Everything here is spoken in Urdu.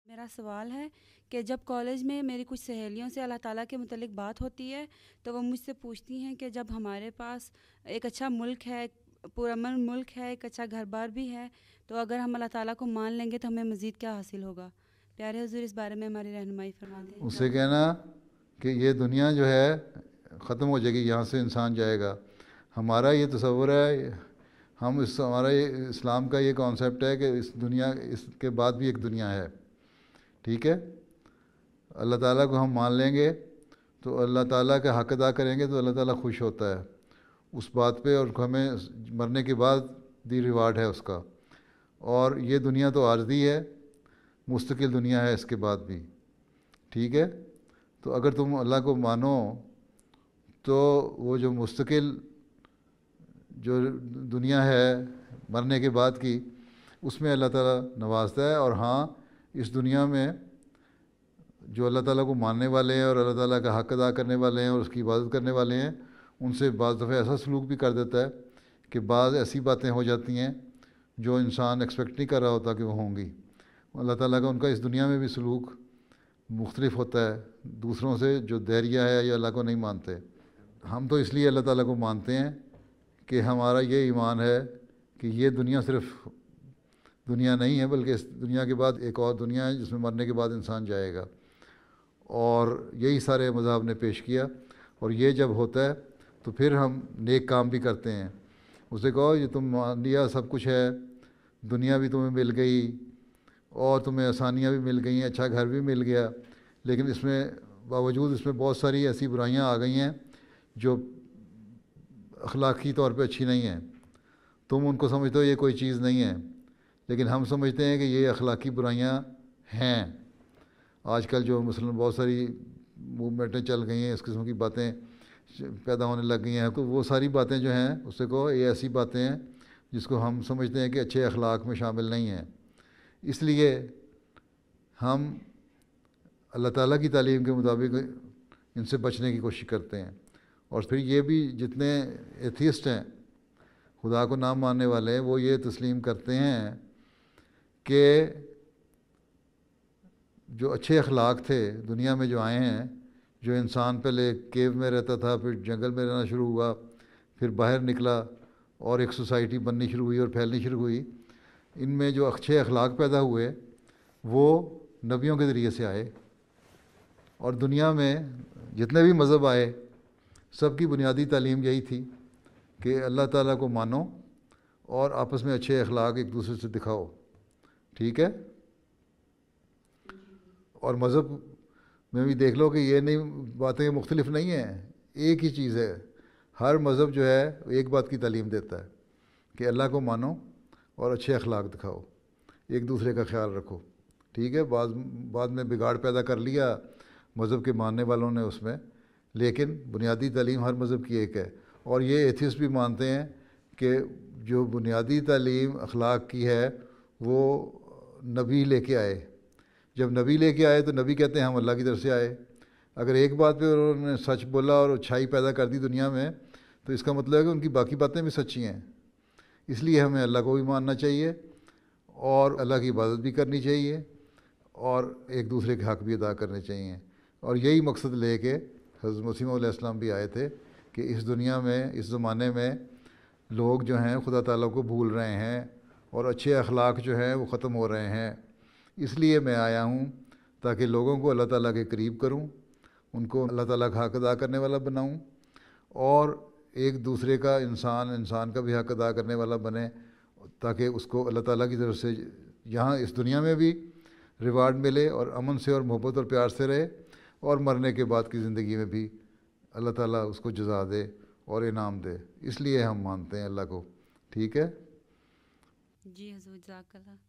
میرا سوال ہے کہ جب کالج میں میری کچھ سہیلیوں سے اللہ تعالیٰ کے متعلق بات ہوتی ہے تو وہ مجھ سے پوچھتی ہیں کہ جب ہمارے پاس ایک اچھا ملک ہے، پرامن ملک ہے، ایک اچھا گھر بار بھی ہے، تو اگر ہم اللہ تعالیٰ کو مان لیں گے تو ہمیں مزید کیا حاصل ہوگا؟ پیارے حضور اس بارے میں ہماری رہنمائی فرما دیں۔ اس سے کہنا کہ یہ دنیا جو ہے ختم ہو جائے گی، یہاں سے انسان جائے گا۔ ہمارا یہ تصور ہے، ہمارا یہ اسلام کا یہ کانسیپٹ ہے کہ اس کے بعد بھی ایک دنیا ہے، ٹھیک ہے۔ اللہ تعالیٰ کو ہم مان لیں گے تو اللہ تعالیٰ کا حق ادا کریں گے تو اللہ تعالیٰ خوش ہوتا ہے اس بات پہ، اور ہمیں مرنے کے بعد بھی ریوارڈ ہے اس کا۔ اور یہ دنیا تو عارضی ہے، مستقل دنیا ہے اس کے بعد بھی، ٹھیک ہے۔ تو اگر تم اللہ کو مانو تو وہ جو مستقل جو دنیا ہے مرنے کے بعد کی، اس میں اللہ تعالیٰ نوازتا ہے۔ اور ہاں، اس دنیا میں جو اللہ تعالیٰ کو ماننے والے ہیں اور اللہ تعالیٰ کا حق ادا کرنے والے ہیں اور اس کی عبادت کرنے والے ہیں، ان سے بعض دفعہ ایسا سلوک بھی کر دیتا ہے کہ بعض ایسی باتیں ہو جاتی ہیں جو انسان ایکسپیکٹ نہیں کر رہا ہوتا کہ وہ ہوں گی۔ اللہ تعالیٰ کا ان کا اس دنیا میں بھی سلوک مختلف ہوتا ہے دوسروں سے جو دہریہ ہے یا اللہ کو نہیں مانتے۔ ہم تو اس لیے اللہ تعالیٰ کو مانتے ہیں کہ ہمارا یہ ایمان ہے کہ یہ دنیا صرف دنیا نہیں ہے، بلکہ اس دنیا کے بعد ایک اور دنیا ہے جس میں مرنے کے بعد انسان جائے گا۔ اور یہی سارے مذاہب نے پیش کیا، اور یہ جب ہوتا ہے تو پھر ہم نیک کام بھی کرتے ہیں۔ اسے کہو یہ تم مان لیا سب کچھ ہے، دنیا بھی تمہیں مل گئی اور تمہیں آسانیاں بھی مل گئی ہیں، اچھا گھر بھی مل گیا، لیکن اس میں باوجود اس میں بہت ساری ایسی برائیاں آ گئی ہیں جو اخلاقی طور پہ اچھی نہیں ہیں۔ تم ان کو سمجھتے ہو یہ کوئی چیز نہیں ہے، لیکن ہم سمجھتے ہیں کہ یہ اخلاقی برائیاں ہیں۔ آج کل جو مثلاً بہت ساری موومنٹیں چل گئی ہیں، اس قسم کی باتیں پیدا ہونے لگ گئی ہیں، تو وہ ساری باتیں جو ہیں اس سے کہو یہ ایسی باتیں ہیں جس کو ہم سمجھتے ہیں کہ اچھے اخلاق میں شامل نہیں ہیں۔ اس لیے ہم اللہ تعالیٰ کی تعلیم کے مطابق ان سے بچنے کی کوشش کرتے ہیں۔ اور پھر یہ بھی جتنے ایتھیسٹ ہیں، خدا کو نہ ماننے والے ہیں، وہ یہ تسلیم کرتے ہیں کہ جو اچھے اخلاق تھے دنیا میں جو آئے ہیں، جو انسان پہلے کیو میں رہتا تھا، پھر جنگل میں رہنا شروع ہوا، پھر باہر نکلا اور ایک سوسائٹی بننی شروع ہوئی اور پھیلنی شروع ہوئی، ان میں جو اچھے اخلاق پیدا ہوئے وہ نبیوں کے ذریعے سے آئے۔ اور دنیا میں جتنے بھی مذہب آئے سب کی بنیادی تعلیم یہی تھی کہ اللہ تعالیٰ کو مانو اور آپس میں اچھے اخلاق ایک دوسرے سے دکھاؤ، ٹھیک ہے۔ اور مذہب میں بھی دیکھ لو کہ یہ نہیں باتیں مختلف نہیں ہیں، ایک ہی چیز ہے۔ ہر مذہب جو ہے ایک بات کی تعلیم دیتا ہے کہ اللہ کو مانو اور اچھے اخلاق دکھاؤ، ایک دوسرے کا خیال رکھو، ٹھیک ہے۔ بعد میں بگاڑ پیدا کر لیا مذہب کے ماننے والوں نے اس میں، لیکن بنیادی تعلیم ہر مذہب کی ایک ہے۔ اور یہ ایتھیسٹ بھی مانتے ہیں کہ جو بنیادی تعلیم اخلاق کی ہے وہ نبی لے کے آئے۔ جب نبی لے کے آئے تو نبی کہتے ہیں ہم اللہ کی طرف سے آئے۔ اگر ایک بات پہ انہوں نے سچ بولا اور اچھائی پیدا کر دی دنیا میں تو اس کا مطلب ہے کہ ان کی باقی باتیں بھی سچی ہیں۔ اس لیے ہمیں اللہ کو بھی ماننا چاہیے اور اللہ کی عبادت بھی کرنی چاہیے اور ایک دوسرے کے حق بھی ادا کرنے چاہیے۔ اور یہی مقصد لے کے حضرت مسیح علیہ السلام بھی آئے تھے کہ اس دنیا میں اس زمانے میں لوگ جو ہیں خدا تعالیٰ کو بھول رہے ہیں اور اچھے اخلاق جو ہیں وہ ختم ہو رہے ہیں۔ اس لیے میں آیا ہوں تاکہ لوگوں کو اللہ تعالیٰ کے قریب کروں، ان کو اللہ تعالیٰ کا حق ادا کرنے والا بناؤں، اور ایک دوسرے کا انسان کا بھی حق ادا کرنے والا بنے، تاکہ اس کو اللہ تعالیٰ کی طرف سے یہاں اس دنیا میں بھی ریوارڈ ملے اور امن سے اور محبت اور پیار سے رہے، اور مرنے کے بعد کی زندگی میں بھی اللہ تعالیٰ اس کو جزا دے اور انعام دے۔ اس لیے ہم مانتے ہیں اللہ کو، ٹھیک ہے۔ جی حضور، جزاک اللہ۔